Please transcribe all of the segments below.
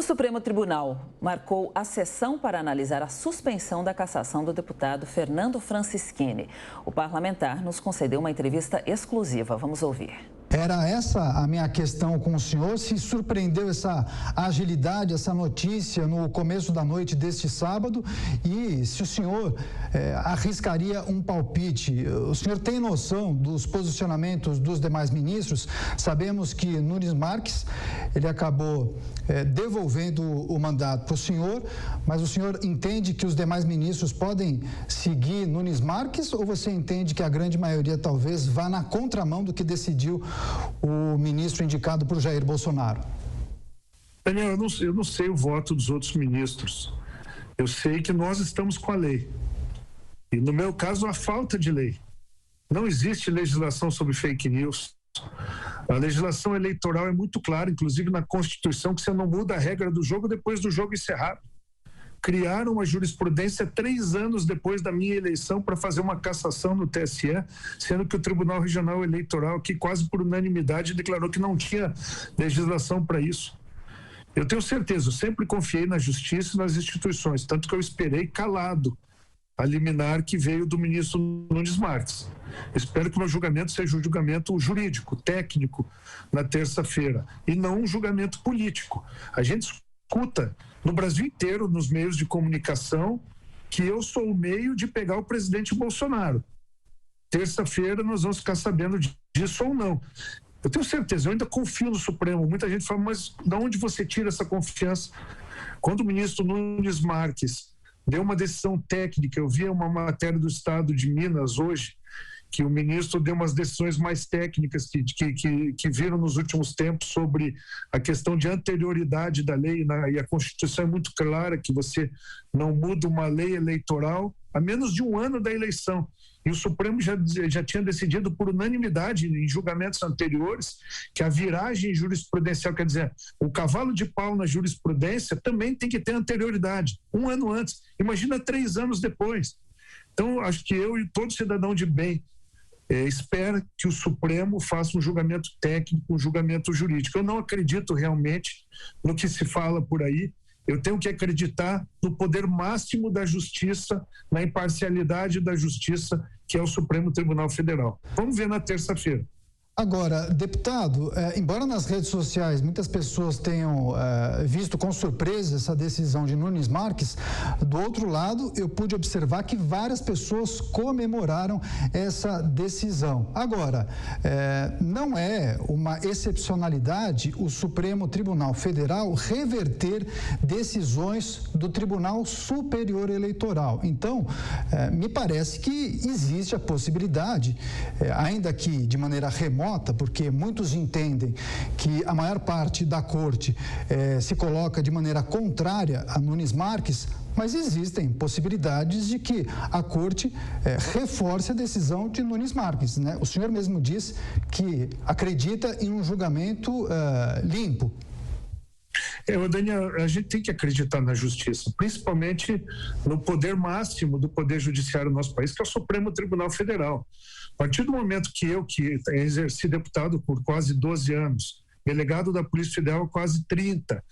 O Supremo Tribunal marcou a sessão para analisar a suspensão da cassação do deputado Fernando Francischini. O parlamentar nos concedeu uma entrevista exclusiva. Vamos ouvir. Era essa a minha questão com o senhor. Se surpreendeu essa agilidade, essa notícia no começo da noite deste sábado e se o senhor arriscaria um palpite. O senhor tem noção dos posicionamentos dos demais ministros? Sabemos que Nunes Marques, ele acabou devolvendo o mandato para o senhor, mas o senhor entende que os demais ministros podem seguir Nunes Marques ou você entende que a grande maioria talvez vá na contramão do que decidiu o ministro indicado por Jair Bolsonaro? Daniel, eu não sei o voto dos outros ministros. Eu sei que nós estamos com a lei. E no meu caso, a falta de lei. Não existe legislação sobre fake news. A legislação eleitoral é muito clara, inclusive na Constituição, que você não muda a regra do jogo depois do jogo encerrado. Criaram uma jurisprudência 3 anos depois da minha eleição para fazer uma cassação no TSE, sendo que o Tribunal Regional Eleitoral, que quase por unanimidade declarou que não tinha legislação para isso. Eu tenho certeza, eu sempre confiei na justiça e nas instituições, tanto que eu esperei calado a liminar que veio do ministro Nunes Marques. Espero que o meu julgamento seja um julgamento jurídico, técnico, na terça-feira, e não um julgamento político. A gente escuta no Brasil inteiro, nos meios de comunicação, que eu sou o meio de pegar o presidente Bolsonaro. Terça-feira nós vamos ficar sabendo disso ou não. Eu tenho certeza, eu ainda confio no Supremo. Muita gente fala, mas de onde você tira essa confiança? Quando o ministro Nunes Marques deu uma decisão técnica, eu vi uma matéria do Estado de Minas hoje, que o ministro deu umas decisões mais técnicas que viram nos últimos tempos sobre a questão de anterioridade da lei, e a Constituição é muito clara que você não muda uma lei eleitoral a menos de um ano da eleição. E o Supremo já tinha decidido por unanimidade em julgamentos anteriores que a viragem jurisprudencial, quer dizer, o cavalo de pau na jurisprudência também tem que ter anterioridade, um ano antes. Imagina 3 anos depois. Então, acho que eu e todo cidadão de bem espera que o Supremo faça um julgamento técnico, um julgamento jurídico. Eu não acredito realmente no que se fala por aí. Eu tenho que acreditar no poder máximo da justiça, na imparcialidade da justiça, que é o Supremo Tribunal Federal. Vamos ver na terça-feira. Agora, deputado, embora nas redes sociais muitas pessoas tenham visto com surpresa essa decisão de Nunes Marques, do outro lado eu pude observar que várias pessoas comemoraram essa decisão. Agora, não é uma excepcionalidade o Supremo Tribunal Federal reverter decisões do Tribunal Superior Eleitoral. Então, me parece que existe a possibilidade, ainda que de maneira remota, porque muitos entendem que a maior parte da corte se coloca de maneira contrária a Nunes Marques, mas existem possibilidades de que a corte reforce a decisão de Nunes Marques, né? O senhor mesmo disse que acredita em um julgamento limpo. Daniel, a gente tem que acreditar na justiça, principalmente no poder máximo do Poder Judiciário do nosso país, que é o Supremo Tribunal Federal. A partir do momento que eu, que exerci deputado por quase 12 anos, delegado da Polícia Federal quase 30,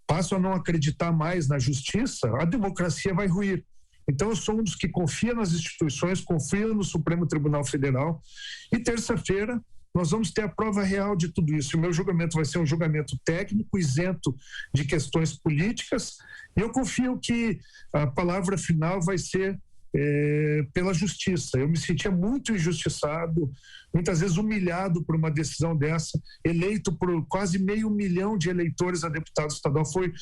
passo a não acreditar mais na justiça, a democracia vai ruir. Então, eu sou um dos que confia nas instituições, confia no Supremo Tribunal Federal, e terça-feira nós vamos ter a prova real de tudo isso. O meu julgamento vai ser um julgamento técnico, isento de questões políticas, e eu confio que a palavra final vai ser pela justiça. Eu me sentia muito injustiçado, muitas vezes humilhado por uma decisão dessa, eleito por quase 500 mil de eleitores a deputado estadual. Foi,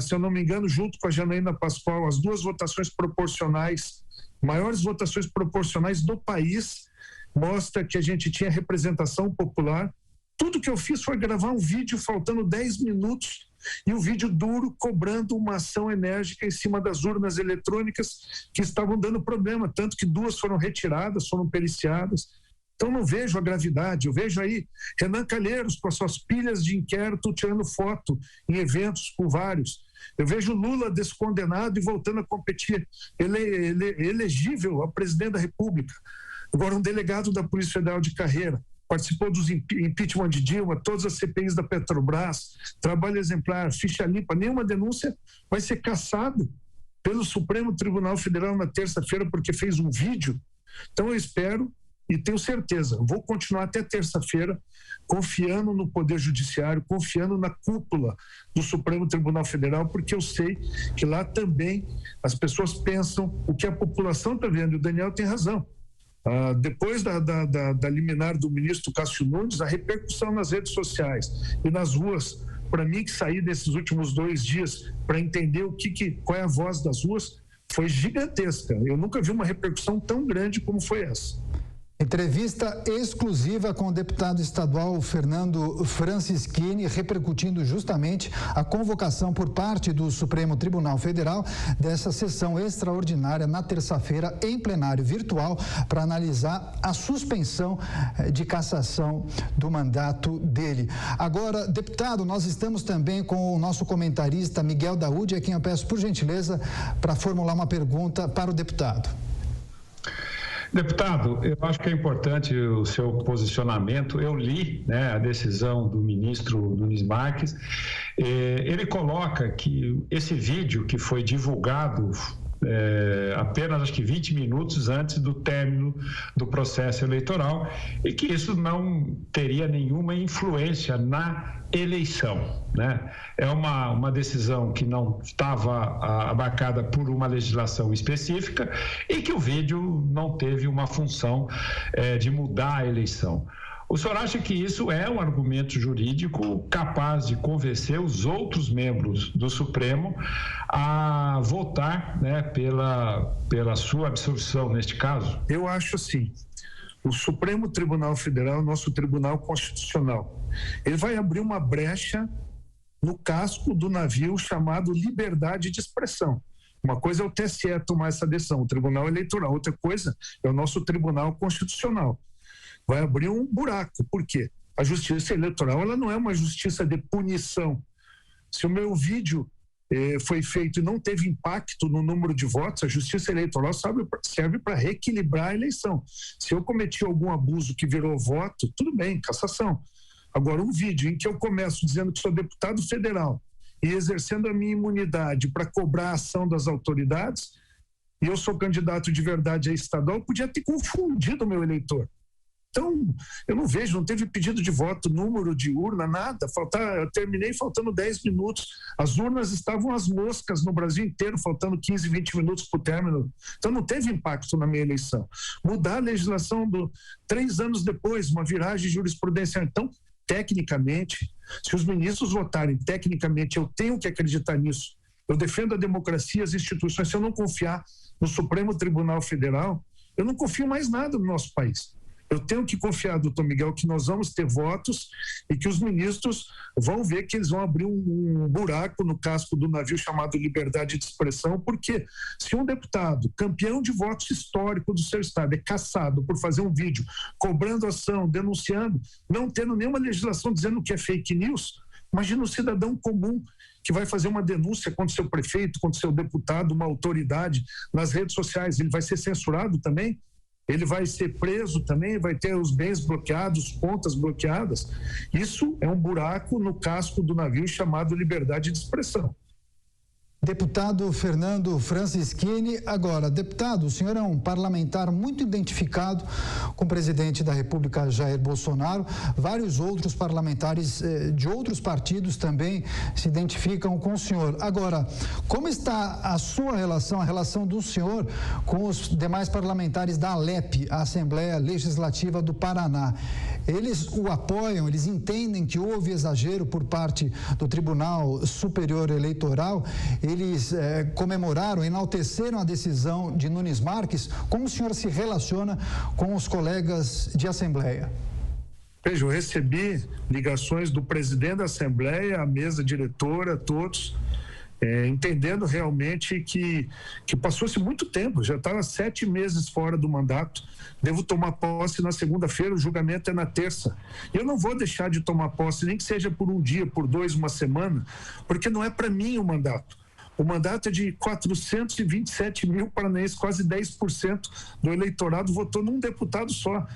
se eu não me engano, junto com a Janaína Pascoal, as 2 votações proporcionais, maiores votações proporcionais do país, mostra que a gente tinha representação popular. Tudo que eu fiz foi gravar um vídeo faltando 10 minutos e o vídeo duro cobrando uma ação enérgica em cima das urnas eletrônicas que estavam dando problema, tanto que 2 foram retiradas, foram periciadas. Então não vejo a gravidade. Eu vejo aí Renan Calheiros com as suas pilhas de inquérito tirando foto em eventos com vários. Eu vejo Lula descondenado e voltando a competir, elegível a presidente da República. Agora um delegado da Polícia Federal de carreira. participou dos impeachment de Dilma, todas as CPIs da Petrobras, trabalho exemplar, ficha limpa, nenhuma denúncia, vai ser cassado pelo Supremo Tribunal Federal na terça-feira porque fez um vídeo. Então eu espero e tenho certeza, vou continuar até terça-feira confiando no Poder Judiciário, confiando na cúpula do Supremo Tribunal Federal, porque eu sei que lá também as pessoas pensam o que a população está vendo, e o Daniel tem razão. Depois da liminar do ministro Cássio Nunes, a repercussão nas redes sociais e nas ruas, para mim que saí desses últimos 2 dias para entender qual é a voz das ruas, foi gigantesca. Eu nunca vi uma repercussão tão grande como foi essa. Entrevista exclusiva com o deputado estadual Fernando Francischini, repercutindo justamente a convocação por parte do Supremo Tribunal Federal dessa sessão extraordinária na terça-feira em plenário virtual para analisar a suspensão de cassação do mandato dele. Agora, deputado, nós estamos também com o nosso comentarista Miguel Daúde, a quem eu peço por gentileza para formular uma pergunta para o deputado. Deputado, eu acho que é importante o seu posicionamento. Eu li, a decisão do ministro Nunes Marques. Ele coloca que esse vídeo que foi divulgado apenas, acho que 20 minutos antes do término do processo eleitoral, e que isso não teria nenhuma influência na eleição, É uma decisão que não estava abarcada por uma legislação específica e que o vídeo não teve uma função de mudar a eleição. O senhor acha que isso é um argumento jurídico capaz de convencer os outros membros do Supremo a votar, pela sua absolvição neste caso? Eu acho assim. O Supremo Tribunal Federal, nosso Tribunal Constitucional, ele vai abrir uma brecha no casco do navio chamado liberdade de expressão. Uma coisa é o TSE tomar essa decisão, o Tribunal Eleitoral. Outra coisa é o nosso Tribunal Constitucional. Vai abrir um buraco. Por quê? A justiça eleitoral, ela não é uma justiça de punição. Se o meu vídeo foi feito e não teve impacto no número de votos, a justiça eleitoral serve para reequilibrar a eleição. Se eu cometi algum abuso que virou voto, tudo bem, cassação. Agora, um vídeo em que eu começo dizendo que sou deputado federal e exercendo a minha imunidade para cobrar a ação das autoridades, e eu sou candidato de verdade a estadual, eu podia ter confundido o meu eleitor. Então, eu não vejo, não teve pedido de voto, número de urna, nada. Eu terminei faltando 10 minutos. As urnas estavam às moscas no Brasil inteiro, faltando 15, 20 minutos para o término. Então, não teve impacto na minha eleição. Mudar a legislação 3 anos depois, uma viragem jurisprudencial. Então, tecnicamente, se os ministros votarem tecnicamente, eu tenho que acreditar nisso. Eu defendo a democracia e as instituições. Se eu não confiar no Supremo Tribunal Federal, eu não confio mais nada no nosso país. Eu tenho que confiar, doutor Miguel, que nós vamos ter votos e que os ministros vão ver que eles vão abrir um buraco no casco do navio chamado liberdade de expressão, porque se um deputado, campeão de votos histórico do seu estado, é cassado por fazer um vídeo cobrando ação, denunciando, não tendo nenhuma legislação dizendo que é fake news, imagina um cidadão comum que vai fazer uma denúncia contra o seu prefeito, contra o seu deputado, uma autoridade nas redes sociais, ele vai ser censurado também? Ele vai ser preso também, vai ter os bens bloqueados, contas bloqueadas. Isso é um buraco no casco do navio chamado liberdade de expressão. Deputado Fernando Francischini, agora, deputado, o senhor é um parlamentar muito identificado com o presidente da República, Jair Bolsonaro. Vários outros parlamentares de outros partidos também se identificam com o senhor. Agora, como está a sua relação, a relação do senhor com os demais parlamentares da ALEP, a Assembleia Legislativa do Paraná? Eles o apoiam, eles entendem que houve exagero por parte do Tribunal Superior Eleitoral, eles comemoraram, enalteceram a decisão de Nunes Marques. Como o senhor se relaciona com os colegas de Assembleia? Veja, eu recebi ligações do presidente da Assembleia, a mesa diretora, todos, entendendo realmente que passou-se muito tempo, já estava 7 meses fora do mandato, devo tomar posse na segunda-feira, o julgamento é na terça. Eu não vou deixar de tomar posse, nem que seja por um dia, por 2, uma semana, porque não é para mim o mandato. O mandato é de 427 mil paranaenses, quase 10% do eleitorado votou num deputado só.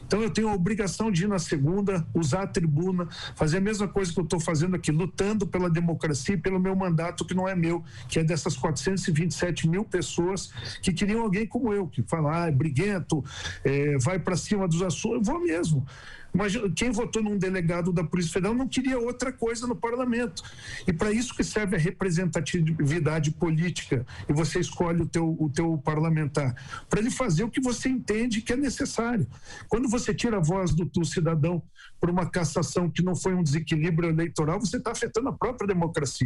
Então eu tenho a obrigação de ir na segunda, usar a tribuna, fazer a mesma coisa que eu estou fazendo aqui, lutando pela democracia e pelo meu mandato, que não é meu, que é dessas 427 mil pessoas que queriam alguém como eu, que fala, briguento, vai para cima dos assuntos. Eu vou mesmo. Mas quem votou num delegado da Polícia Federal não queria outra coisa no parlamento. E para isso que serve a representatividade política, e você escolhe o teu parlamentar, para ele fazer o que você entende que é necessário. Quando você tira a voz do cidadão por uma cassação que não foi um desequilíbrio eleitoral, você está afetando a própria democracia.